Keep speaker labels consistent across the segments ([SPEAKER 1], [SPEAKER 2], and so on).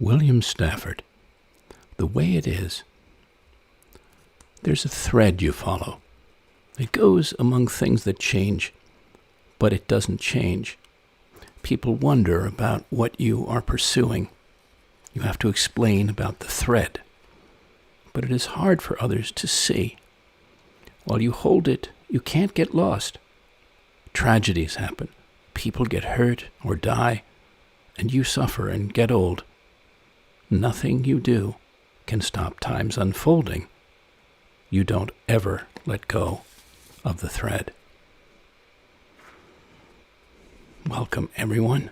[SPEAKER 1] William Stafford. The way it is. There's a thread you follow. It goes among things that change, but it doesn't change. People wonder about what you are pursuing. You have to explain about the thread, but it is hard for others to see. While you hold it, you can't get lost. Tragedies happen. People get hurt or die, and you suffer and get old. Nothing you do can stop time's unfolding. You don't ever let go of the thread. Welcome, everyone,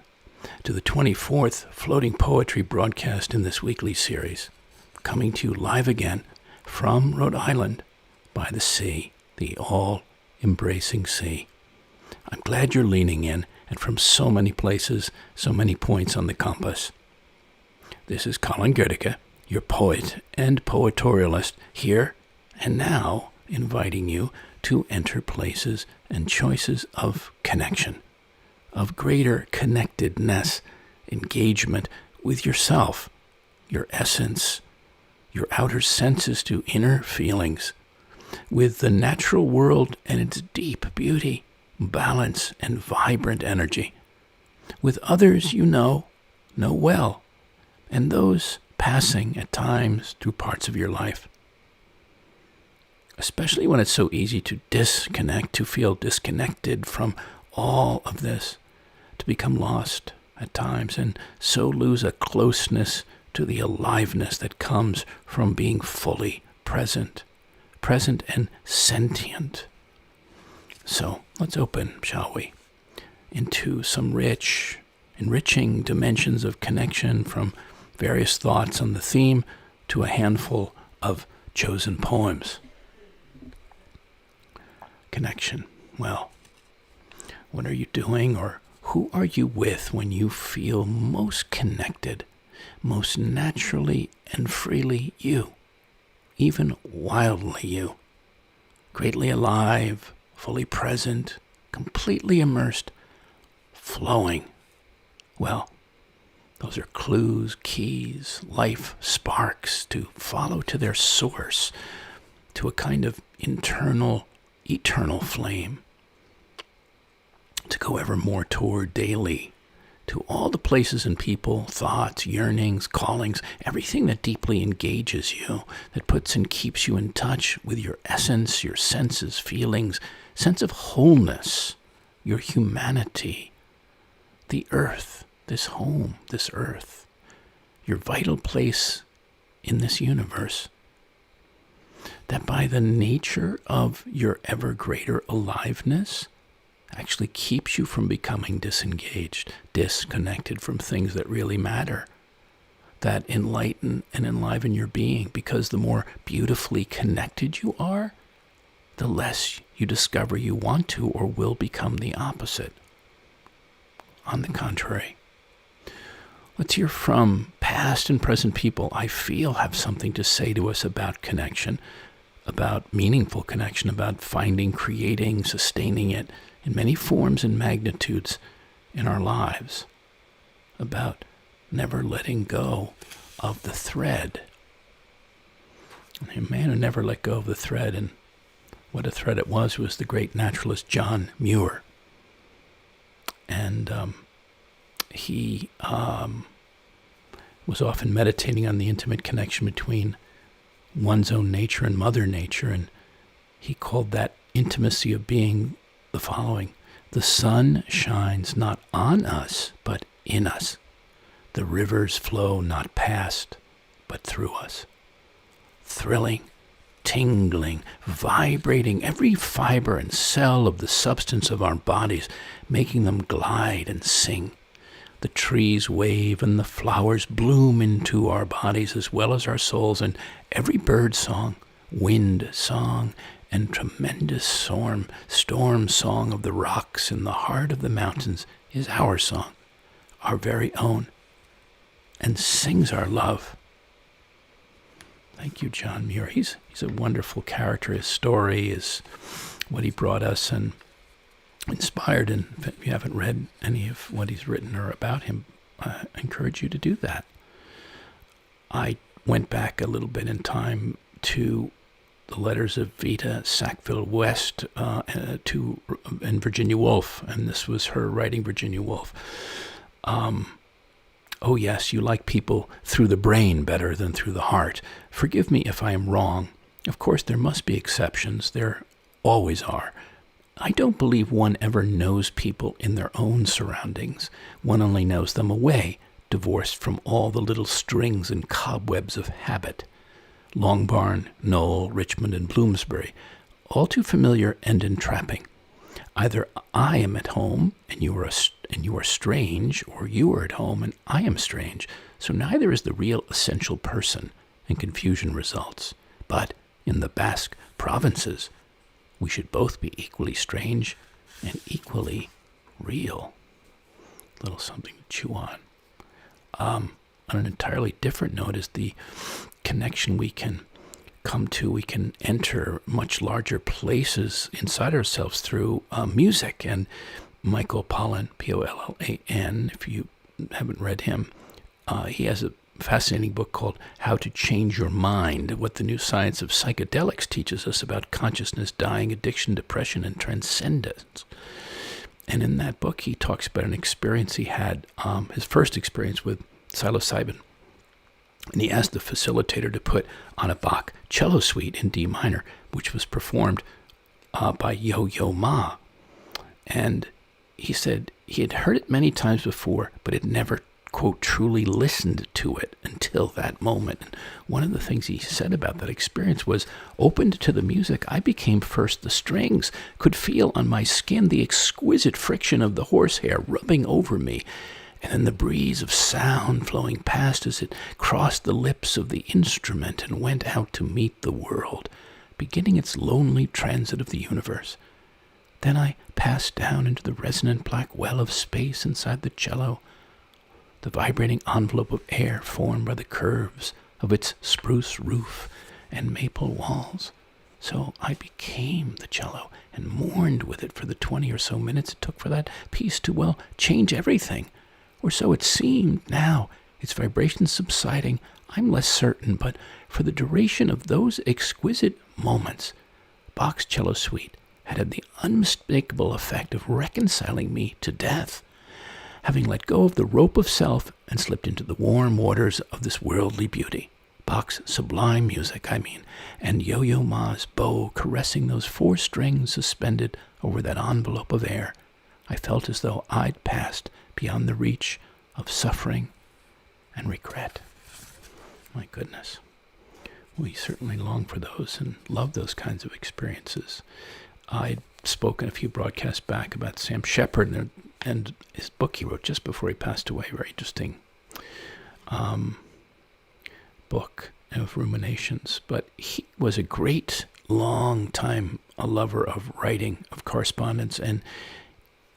[SPEAKER 1] to the 24th Floating Poetry broadcast in this weekly series, coming to you live again from Rhode Island by the sea, the all-embracing sea. I'm glad you're leaning in, and from so many places, so many points on the compass. This is Colin Goedecke, your poet and poetorialist, here and now, inviting you to enter places and choices of connection, of greater connected-ness, engagement with yourself, your essence, your outer senses to inner feelings, with the natural world and its deep beauty, balance, and vibrant energy, with others you know well, and those passing at times through parts of your life. Especially when it's so easy to disconnect, to feel disconnected from all of this, to become lost at times, and so lose a closeness to the aliveness that comes from being fully present and sentient. So let's open, shall we, into some enriching dimensions of connection, from various thoughts on the theme to a handful of chosen poems. Connection. Well, what are you doing, or who are you with when you feel most connected, most naturally and freely you, even wildly you, greatly alive, fully present, completely immersed, flowing? Well, those are clues, keys, life sparks to follow to their source, to a kind of internal, eternal flame, to go ever more toward daily, to all the places and people, thoughts, yearnings, callings, everything that deeply engages you, that puts and keeps you in touch with your essence, your senses, feelings, sense of wholeness, your humanity, the earth, this home, this earth, your vital place in this universe, that by the nature of your ever greater aliveness actually keeps you from becoming disengaged, disconnected from things that really matter, that enlighten and enliven your being, because the more beautifully connected you are, the less you discover you want to or will become the opposite. On the contrary, let's hear from past and present people I feel have something to say to us about connection, about meaningful connection, about finding, creating, sustaining it in many forms and magnitudes in our lives, about never letting go of the thread. A man who never let go of the thread, and what a thread it was the great naturalist John Muir. And he was often meditating on the intimate connection between one's own nature and Mother Nature, and he called that intimacy of being the following: the sun shines not on us, but in us. The rivers flow not past, but through us. Thrilling, tingling, vibrating every fiber and cell of the substance of our bodies, making them glide and sing. The trees wave and the flowers bloom into our bodies as well as our souls, and every bird song, wind song, and tremendous storm song of the rocks in the heart of the mountains is our song, our very own, and sings our love. Thank you, John Muir. He's a wonderful character. His story is what he brought us and inspired. And if you haven't read any of what he's written or about him, I encourage you to do that. I went back a little bit in time to the letters of Vita Sackville West and Virginia Woolf, and this was her writing Virginia Woolf. Oh yes, you like people through the brain better than through the heart. Forgive me if I am wrong. Of course, there must be exceptions. There always are. I don't believe one ever knows people in their own surroundings. One only knows them away, divorced from all the little strings and cobwebs of habit. Longbarn, Knoll, Richmond, and Bloomsbury, all too familiar and entrapping. Either I am at home and you are strange, or you are at home and I am strange. So neither is the real essential person, and confusion results. But in the Basque provinces, we should both be equally strange and equally real. A little something to chew on. On an entirely different note is the connection we can come to. We can enter much larger places inside ourselves through music. And Michael Pollan, Pollan, if you haven't read him, he has a fascinating book called How to Change Your Mind, what the new science of psychedelics teaches us about consciousness, dying, addiction, depression, and transcendence. And in that book, he talks about an experience he had, his first experience with psilocybin. And he asked the facilitator to put on a Bach cello suite in D minor, which was performed by Yo-Yo Ma. And he said he had heard it many times before, but had never, quote, truly listened to it until that moment. And one of the things he said about that experience was, opened to the music, I became first the strings, could feel on my skin the exquisite friction of the horsehair rubbing over me, and then the breeze of sound flowing past as it crossed the lips of the instrument and went out to meet the world, beginning its lonely transit of the universe. Then I passed down into the resonant black well of space inside the cello, the vibrating envelope of air formed by the curves of its spruce roof and maple walls. So I became the cello and mourned with it for the 20 or so minutes it took for that piece to, well, change everything. Or so it seemed. Now, its vibrations subsiding, I'm less certain, but for the duration of those exquisite moments, Bach's cello suite had the unmistakable effect of reconciling me to death, having let go of the rope of self and slipped into the warm waters of this worldly beauty. Bach's sublime music, and Yo-Yo Ma's bow caressing those 4 strings suspended over that envelope of air. I felt as though I'd passed beyond the reach of suffering and regret. My goodness. We certainly long for those and love those kinds of experiences. I'd spoken a few broadcasts back about Sam Shepard and his book he wrote just before he passed away. Very interesting book of ruminations. But he was a great, long time a lover of writing, of correspondence, and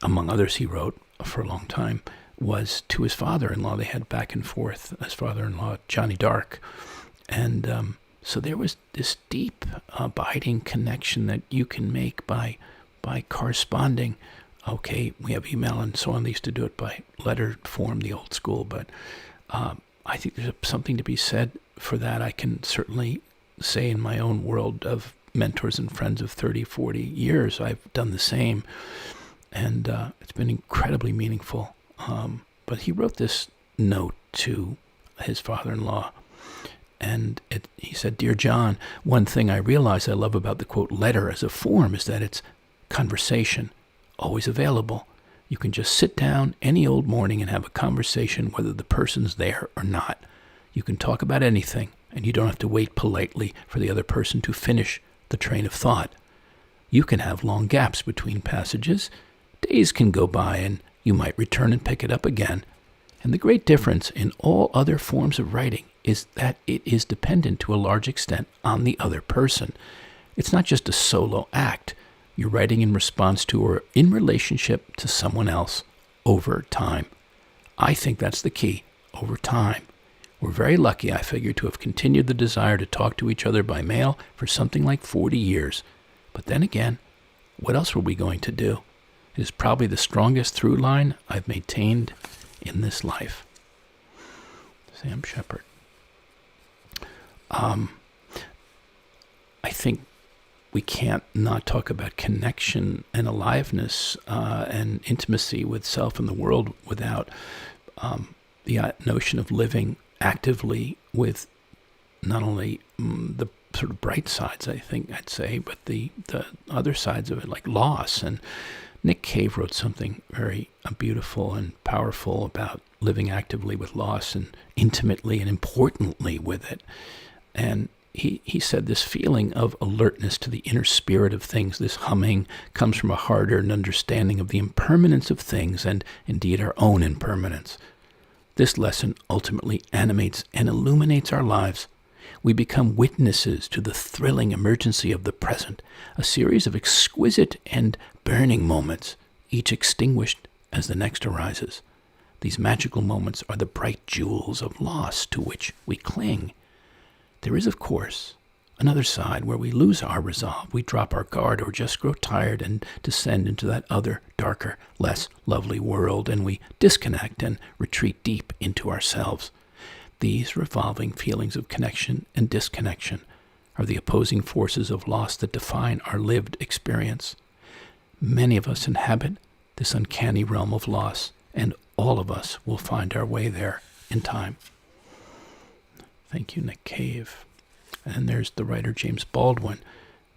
[SPEAKER 1] among others he wrote for a long time was to his father-in-law. They had back and forth, his father-in-law, Johnny Dark. And so there was this deep, abiding connection that you can make by corresponding. Okay, we have email and so on. They used to do it by letter form, the old school. But I think there's something to be said for that. I can certainly say in my own world of mentors and friends of 30, 40 years, I've done the same. And it's been incredibly meaningful. But he wrote this note to his father-in-law. And he said, Dear John, one thing I realize I love about the, quote, letter as a form is that it's conversation, always available. You can just sit down any old morning and have a conversation whether the person's there or not. You can talk about anything, and you don't have to wait politely for the other person to finish the train of thought. You can have long gaps between passages. Days can go by, and you might return and pick it up again. And the great difference in all other forms of writing is that it is dependent to a large extent on the other person. It's not just a solo act. You're writing in response to or in relationship to someone else over time. I think that's the key, over time. We're very lucky, I figure, to have continued the desire to talk to each other by mail for something like 40 years. But then again, what else were we going to do? It is probably the strongest through line I've maintained in this life. Sam Shepard. I think we can't not talk about connection and aliveness and intimacy with self and the world without the notion of living actively with not only the sort of bright sides, I think I'd say, but the other sides of it, like loss. And Nick Cave wrote something very beautiful and powerful about living actively with loss and intimately and importantly with it. And he said this feeling of alertness to the inner spirit of things, this humming, comes from a hard-earned understanding of the impermanence of things and indeed our own impermanence. This lesson ultimately animates and illuminates our lives. We become witnesses to the thrilling emergency of the present, a series of exquisite and burning moments, each extinguished as the next arises. These magical moments are the bright jewels of loss to which we cling. There is, of course, another side where we lose our resolve, we drop our guard or just grow tired and descend into that other, darker, less lovely world, and we disconnect and retreat deep into ourselves. These revolving feelings of connection and disconnection are the opposing forces of loss that define our lived experience. Many of us inhabit this uncanny realm of loss, and all of us will find our way there in time. Thank you, Nick Cave. And there's the writer James Baldwin.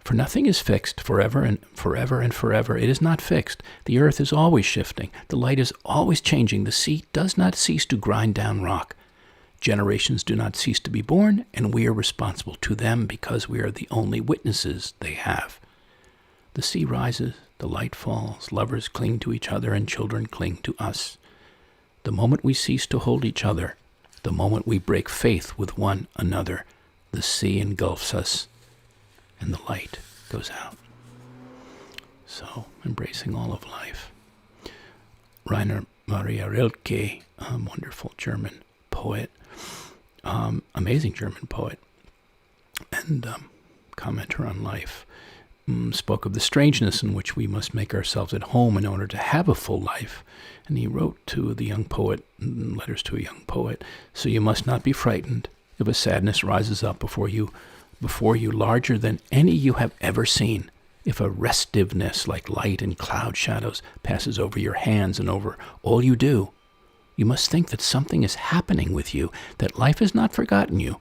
[SPEAKER 1] For nothing is fixed forever and forever and forever. It is not fixed. The earth is always shifting. The light is always changing. The sea does not cease to grind down rock. Generations do not cease to be born, and we are responsible to them because we are the only witnesses they have. The sea rises, the light falls, lovers cling to each other, and children cling to us. The moment we cease to hold each other, the moment we break faith with one another, the sea engulfs us and the light goes out. So, embracing all of life. Rainer Maria Rilke, wonderful German poet, amazing German poet, and commenter on life, spoke of the strangeness in which we must make ourselves at home in order to have a full life. And he wrote to the young poet, letters to a young poet, so you must not be frightened if a sadness rises up before you larger than any you have ever seen. If a restiveness like light and cloud shadows passes over your hands and over all you do, you must think that something is happening with you, that life has not forgotten you,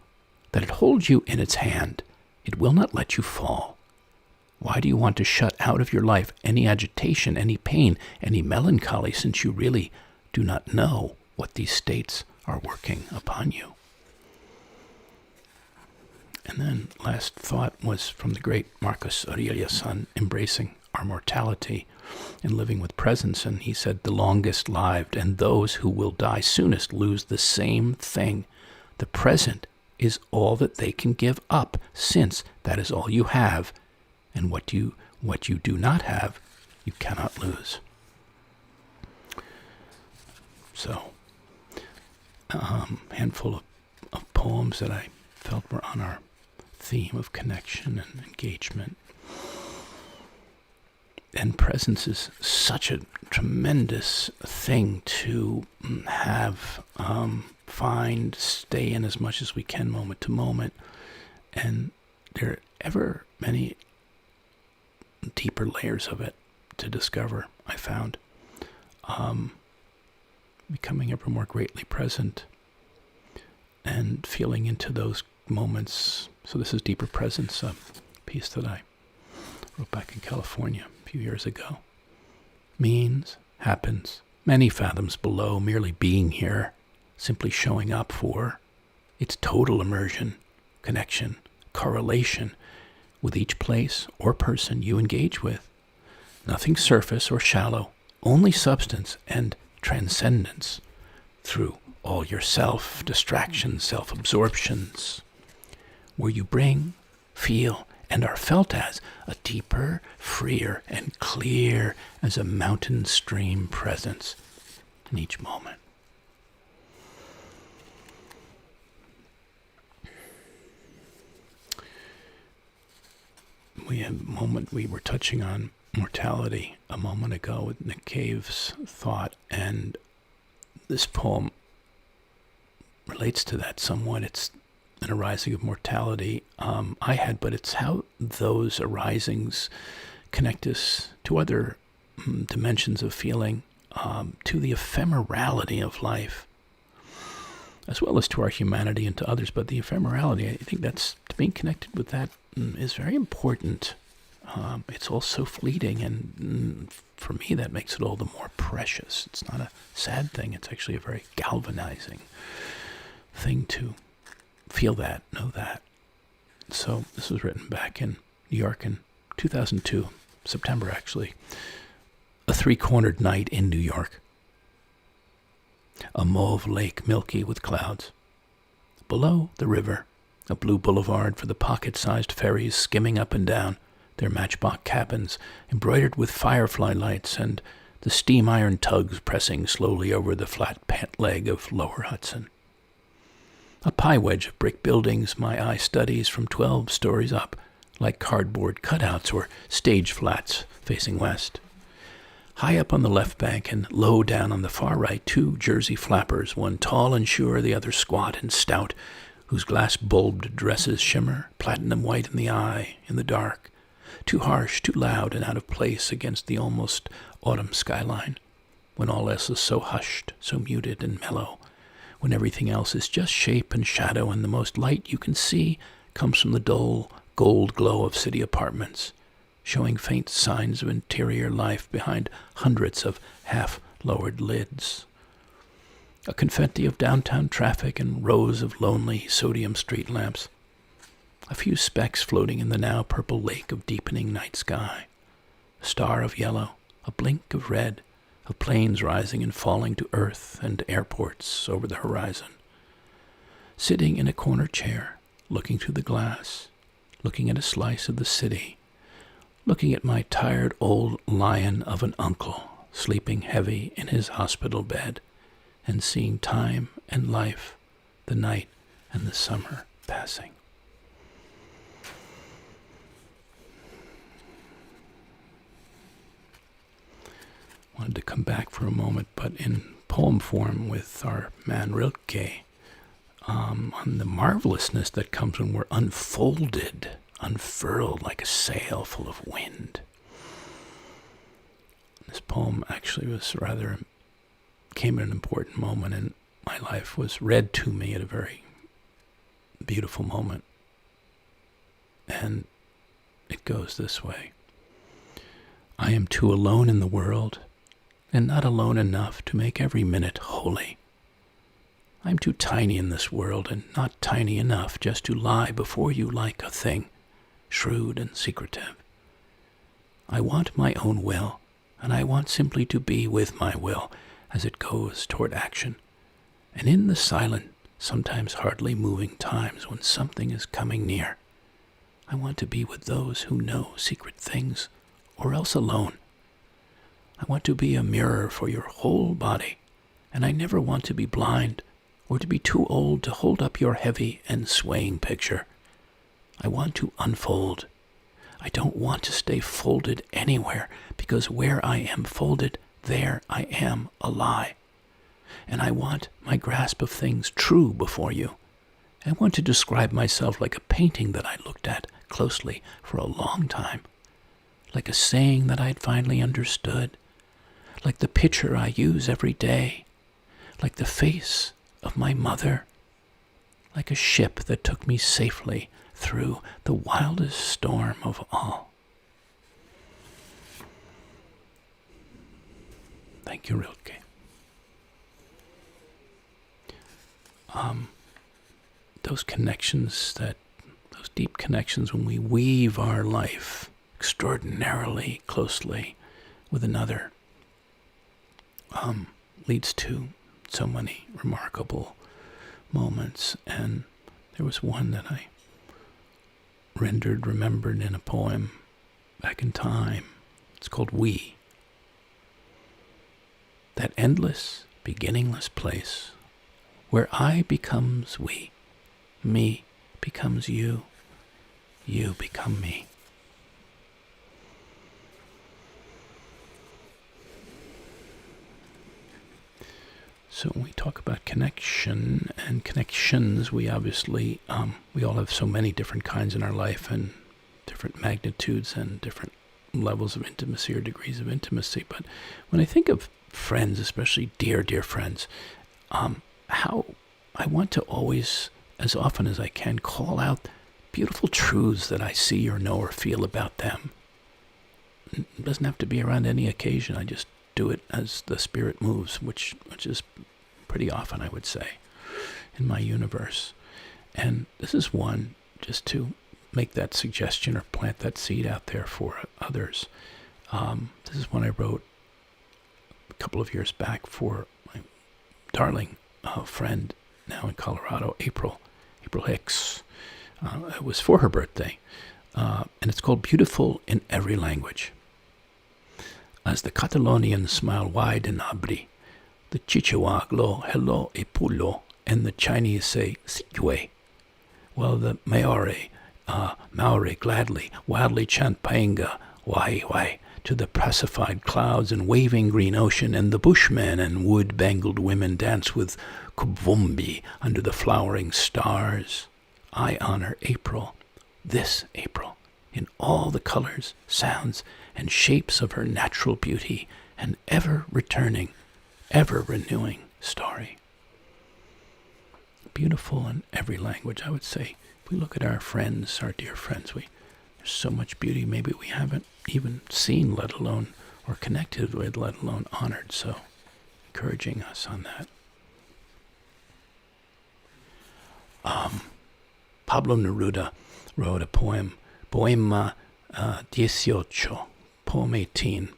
[SPEAKER 1] that it holds you in its hand. It will not let you fall. Why do you want to shut out of your life any agitation, any pain, any melancholy, since you really do not know what these states are working upon you? And then last thought was from the great Marcus Aurelius on embracing our mortality and living with presence. And he said, the longest lived and those who will die soonest lose the same thing. The present is all that they can give up, since that is all you have. And what you do not have, you cannot lose. So, handful of poems that I felt were on our theme of connection and engagement. And presence is such a tremendous thing to have, find, stay in as much as we can moment to moment. And there are ever many deeper layers of it to discover, I found. Becoming ever more greatly present and feeling into those moments. So this is Deeper Presence, a piece that I wrote back in California a few years ago. Means, happens, many fathoms below, merely being here, simply showing up for its total immersion, connection, correlation with each place or person you engage with. Nothing surface or shallow, only substance and transcendence through all your self-distractions, self-absorptions, where you bring, feel, and are felt as a deeper, freer, and clear as a mountain stream presence in each moment. We had a moment, we were touching on mortality a moment ago with Nick Cave's thought, and this poem relates to that somewhat. It's an arising of mortality. I had, but it's how those arisings connect us to other dimensions of feeling, to the ephemerality of life, as well as to our humanity and to others. But the ephemerality, I think that's, being connected with that is very important. It's all so fleeting, and for me, that makes it all the more precious. It's not a sad thing. It's actually a very galvanizing thing to feel that, know that. So this was written back in New York in 2002, September actually. A three-cornered night in New York. A mauve lake milky with clouds. Below, the river, a blue boulevard for the pocket-sized ferries skimming up and down, their matchbox cabins embroidered with firefly lights, and the steam iron tugs pressing slowly over the flat pant leg of Lower Hudson. A pie wedge of brick buildings my eye studies from 12 stories up, like cardboard cutouts or stage flats facing west. High up on the left bank and low down on the far right, two Jersey flappers, one tall and sure, the other squat and stout, whose glass-bulbed dresses shimmer, platinum white in the eye, in the dark, too harsh, too loud, and out of place against the almost autumn skyline, when all else is so hushed, so muted and mellow, when everything else is just shape and shadow, and the most light you can see comes from the dull gold glow of city apartments, showing faint signs of interior life behind hundreds of half-lowered lids. A confetti of downtown traffic and rows of lonely sodium street lamps. A few specks floating in the now purple lake of deepening night sky. A star of yellow, a blink of red, of planes rising and falling to earth and airports over the horizon. Sitting in a corner chair, looking through the glass, looking at a slice of the city, looking at my tired old lion of an uncle sleeping heavy in his hospital bed, and seeing time and life, the night and the summer passing. Wanted to come back for a moment, but in poem form with our man Rilke, on the marvelousness that comes when we're unfolded, unfurled like a sail full of wind. This poem actually came at an important moment in my life, was read to me at a very beautiful moment. And it goes this way. I am too alone in the world, and not alone enough to make every minute holy. I'm too tiny in this world, and not tiny enough just to lie before you like a thing, shrewd and secretive. I want my own will, and I want simply to be with my will as it goes toward action. And in the silent, sometimes hardly moving times when something is coming near, I want to be with those who know secret things, or else alone. I want to be a mirror for your whole body, and I never want to be blind or to be too old to hold up your heavy and swaying picture. I want to unfold. I don't want to stay folded anywhere, because where I am folded, there I am a lie. And I want my grasp of things true before you. I want to describe myself like a painting that I looked at closely for a long time, like a saying that I'd finally understood, like the picture I use every day, like the face of my mother, like a ship that took me safely through the wildest storm of all. Thank you, Rilke. Those deep connections when we weave our life extraordinarily closely with another, leads to so many remarkable moments. And there was one that I remembered in a poem back in time. It's called We. That endless, beginningless place where I becomes we, me becomes you, you become me. So when we talk about connection and connections, we obviously, we all have so many different kinds in our life and different magnitudes and different levels of intimacy or degrees of intimacy. But when I think of friends, especially dear, dear friends, how I want to always, as often as I can, call out beautiful truths that I see or know or feel about them. It doesn't have to be around any occasion. I just do it as the spirit moves, which is pretty often, I would say, in my universe. And this is one, just to make that suggestion or plant that seed out there for others. This is one I wrote a couple of years back for my darling friend now in Colorado, April Hicks. It was for her birthday, and it's called Beautiful in Every Language. As the Catalonians smile wide and abri, the Chichewa glow hello e pulo, and the Chinese say sigue, while the Maori gladly, wildly chant paenga, wai, to the pacified clouds and waving green ocean, and the bushmen and wood-bangled women dance with kubvumbi under the flowering stars. I honor April, this April, in all the colors, sounds, and shapes of her natural beauty and ever-returning, ever-renewing story. Beautiful in every language, I would say. If we look at our friends, our dear friends, there's so much beauty maybe we haven't even seen, let alone, or connected with, let alone honored. So, encouraging us on that. Pablo Neruda wrote a poem, Poema 18, Poem 18.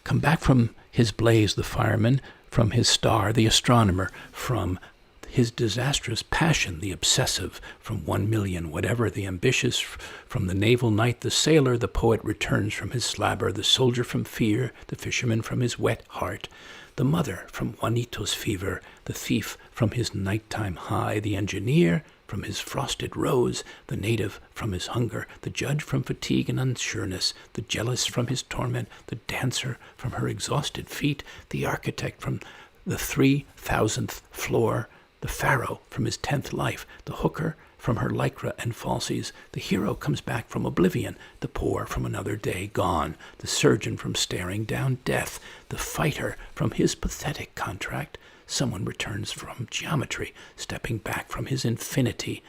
[SPEAKER 1] Come back from his blaze, the fireman, from his star, the astronomer, from his disastrous passion, the obsessive, from 1 million, whatever, the ambitious, from the naval knight, the sailor, the poet returns from his slabber, the soldier from fear, the fisherman from his wet heart, the mother from Juanito's fever, the thief from his nighttime high, the engineer from his frosted rose, the native from his hunger, the judge from fatigue and unsureness, the jealous from his torment, the dancer from her exhausted feet, the architect from the 3,000th floor, the pharaoh from his 10th life, the hooker from her lycra and falsies, the hero comes back from oblivion, the poor from another day gone, the surgeon from staring down death, the fighter from his pathetic contract, someone returns from geometry, stepping back from his infinity,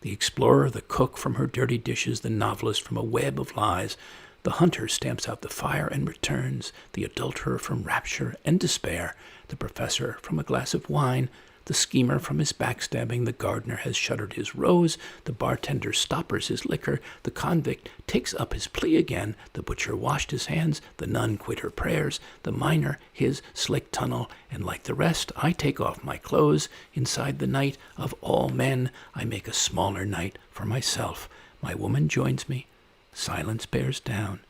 [SPEAKER 1] the explorer, the cook from her dirty dishes, the novelist from a web of lies, the hunter stamps out the fire and returns, the adulterer from rapture and despair, the professor from a glass of wine, the schemer from his backstabbing, the gardener has shuttered his rose, the bartender stoppers his liquor, the convict takes up his plea again, the butcher washed his hands, the nun quit her prayers, the miner his slick tunnel, and like the rest, I take off my clothes. Inside the night of all men, I make a smaller night for myself. My woman joins me, silence bears down,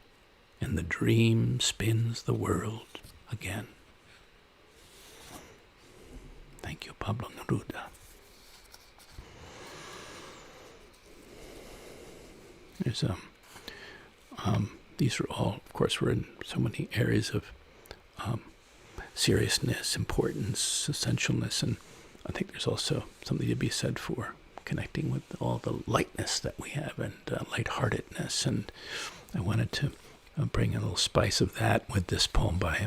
[SPEAKER 1] and the dream spins the world again. Thank you, Pablo Neruda. There's these are all, of course, we're in so many areas of seriousness, importance, essentialness, and I think there's also something to be said for connecting with all the lightness that we have and lightheartedness. And I wanted to bring a little spice of that with this poem by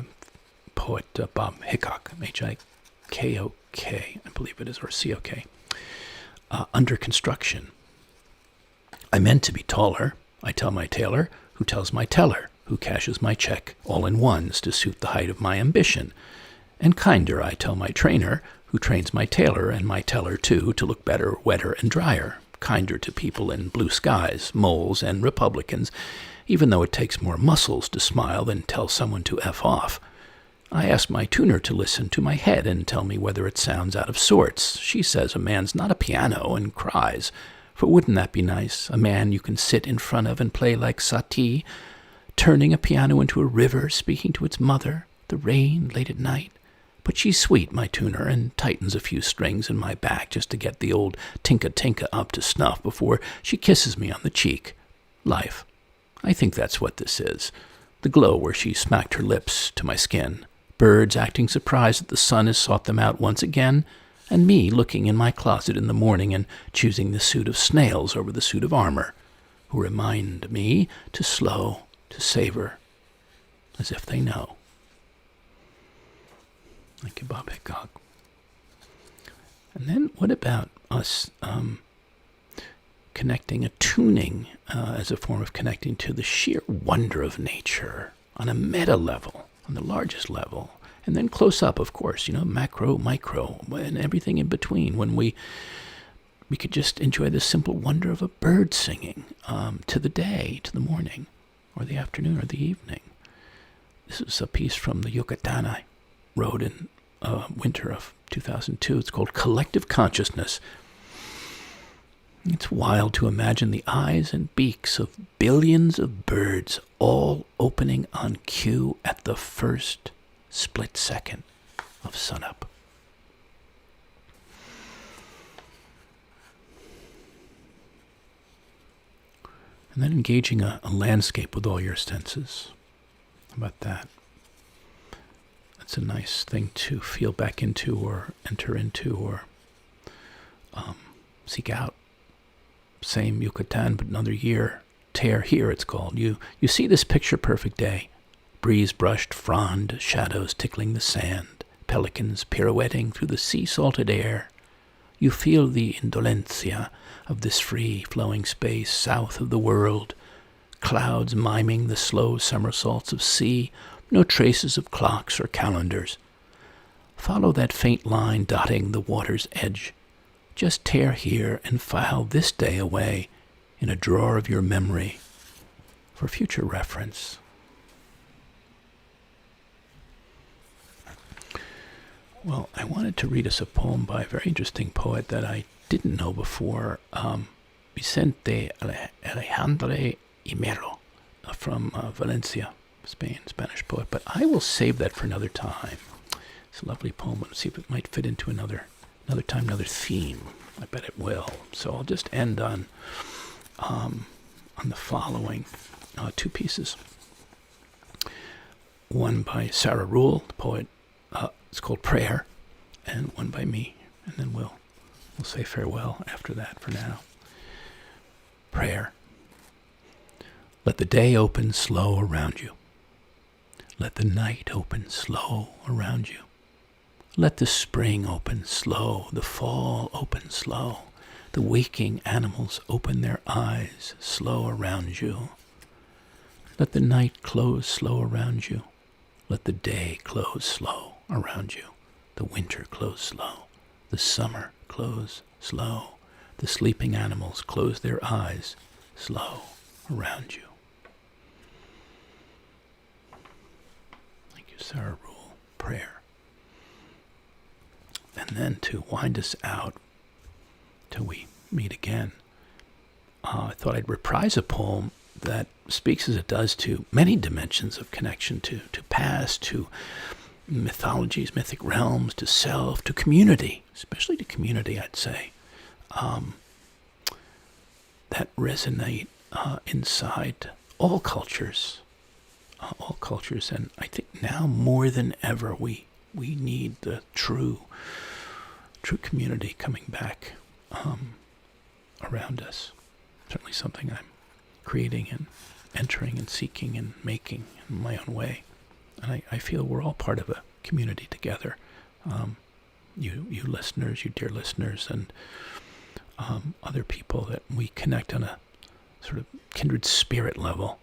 [SPEAKER 1] poet Bob Hickok, H-I-K-O-K, I believe it is, or C-O-K. Under construction. I meant to be taller, I tell my tailor, who tells my teller, who cashes my check, all in ones to suit the height of my ambition. And kinder, I tell my trainer, who trains my tailor and my teller too, to look better, wetter, and drier. Kinder to people in blue skies, moles, and Republicans, even though it takes more muscles to smile than tell someone to F off. I ask my tuner to listen to my head and tell me whether it sounds out of sorts. She says a man's not a piano and cries. For wouldn't that be nice? A man you can sit in front of and play like Satie, turning a piano into a river, speaking to its mother, the rain late at night. But she's sweet, my tuner, and tightens a few strings in my back just to get the old tinka-tinka up to snuff before she kisses me on the cheek. Life. I think that's what this is. The glow where she smacked her lips to my skin. birds acting surprised that the sun has sought them out once again, and me looking in my closet in the morning and choosing the suit of snails over the suit of armor, who remind me to slow, to savor, as if they know. Thank you, Bob Hickok. And then what about us attuning as a form of connecting to the sheer wonder of nature on a meta level, on the largest level, and then close up, of course, macro, micro, and everything in between, when we could just enjoy the simple wonder of a bird singing to the day, to the morning, or the afternoon, or the evening. This is a piece from the Yucatan I wrote in winter of 2002. It's called Collective Consciousness. It's wild to imagine the eyes and beaks of billions of birds all opening on cue at the first split second of sunup. And then engaging a landscape with all your senses. How about that? That's a nice thing to feel back into or enter into or seek out. Same Yucatan, but another year. Tear here, it's called. You see this picture-perfect day. Breeze-brushed frond, shadows tickling the sand, pelicans pirouetting through the sea-salted air. You feel the indolencia of this free-flowing space south of the world. Clouds miming the slow somersaults of sea, no traces of clocks or calendars. Follow that faint line dotting the water's edge. Just tear here and file this day away in a drawer of your memory for future reference. Well, I wanted to read us a poem by a very interesting poet that I didn't know before, Vicente Alejandro Imero from Valencia, Spain, Spanish poet. But I will save that for another time. It's a lovely poem. Let's see if it might fit into another time, another theme. I bet it will. So I'll just end on the following two pieces. One by Sarah Rule, the poet. It's called Prayer, and one by me. And then we'll say farewell after that for now. Prayer. Let the day open slow around you. Let the night open slow around you. Let the spring open slow, the fall open slow. The waking animals open their eyes slow around you. Let the night close slow around you. Let the day close slow around you. The winter close slow. The summer close slow. The sleeping animals close their eyes slow around you. Thank you, Sarah Rule. Prayer. And then to wind us out till we meet again, I thought I'd reprise a poem that speaks as it does to many dimensions of connection, to past, to mythologies, mythic realms, to self, to community, especially to community, I'd say, that resonate inside all cultures. And I think now more than ever we need the true community coming back around us. Certainly something I'm creating and entering and seeking and making in my own way. And I feel we're all part of a community together. You listeners, you dear listeners, and other people that we connect on a sort of kindred spirit level.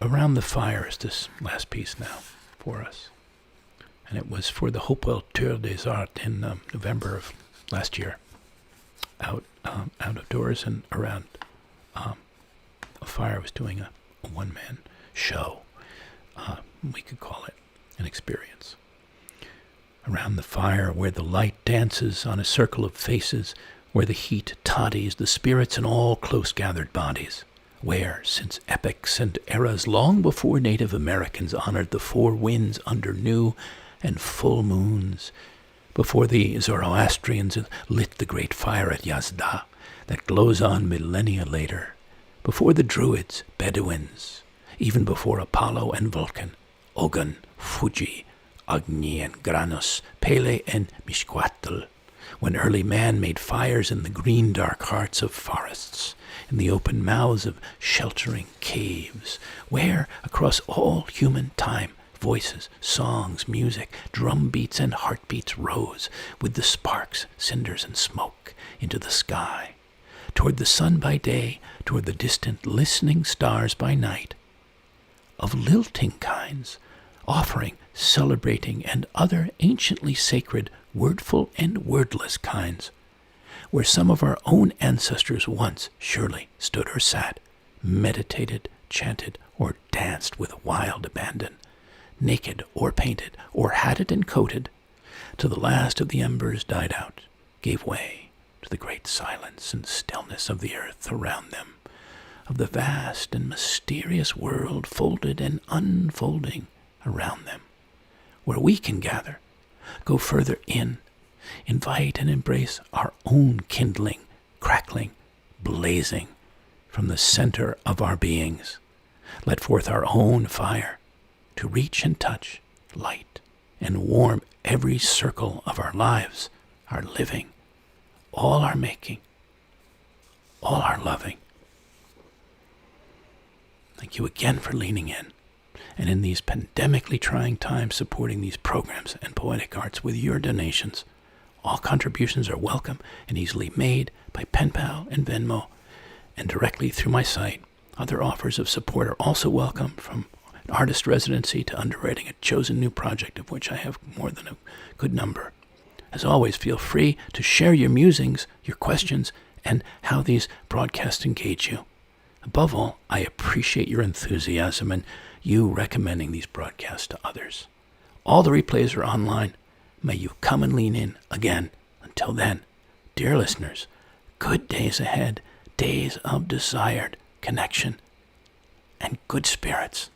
[SPEAKER 1] Around the Fire is this last piece now for us. And it was for the Hopewell Tour des Arts in November of last year. Out of doors and around a fire. I was doing a one-man show. We could call it an experience. Around the fire, where the light dances on a circle of faces, where the heat toddies the spirits in all close-gathered bodies, where, since epochs and eras long before Native Americans honored the four winds under new and full moons, before the Zoroastrians lit the great fire at Yazda that glows on millennia later, before the Druids, Bedouins, even before Apollo and Vulcan, Ogun, Fuji, Agni and Granus, Pele and Mishquatl, when early man made fires in the green dark hearts of forests, in the open mouths of sheltering caves, where, across all human time, voices, songs, music, drum beats, and heartbeats rose, with the sparks, cinders, and smoke, into the sky, toward the sun by day, toward the distant listening stars by night, of lilting kinds, offering, celebrating, and other anciently sacred, wordful and wordless kinds, where some of our own ancestors once surely stood or sat, meditated, chanted, or danced with wild abandon, naked or painted, or hatted and coated, till the last of the embers died out, gave way to the great silence and stillness of the earth around them, of the vast and mysterious world folded and unfolding around them, where we can gather, go further in, invite and embrace our own kindling, crackling, blazing from the center of our beings, let forth our own fire to reach and touch, light, and warm every circle of our lives, our living, all our making, all our loving. Thank you again for leaning in, and in these pandemically trying times supporting these programs and poetic arts with your donations. All contributions are welcome and easily made by PenPal and Venmo, and directly through my site. Other offers of support are also welcome, from an artist residency to underwriting a chosen new project, of which I have more than a good number. As always, feel free to share your musings, your questions, and how these broadcasts engage you. Above all, I appreciate your enthusiasm and you recommending these broadcasts to others. All the replays are online. May you come and lean in again. Until then, dear listeners, good days ahead, days of desired connection and good spirits.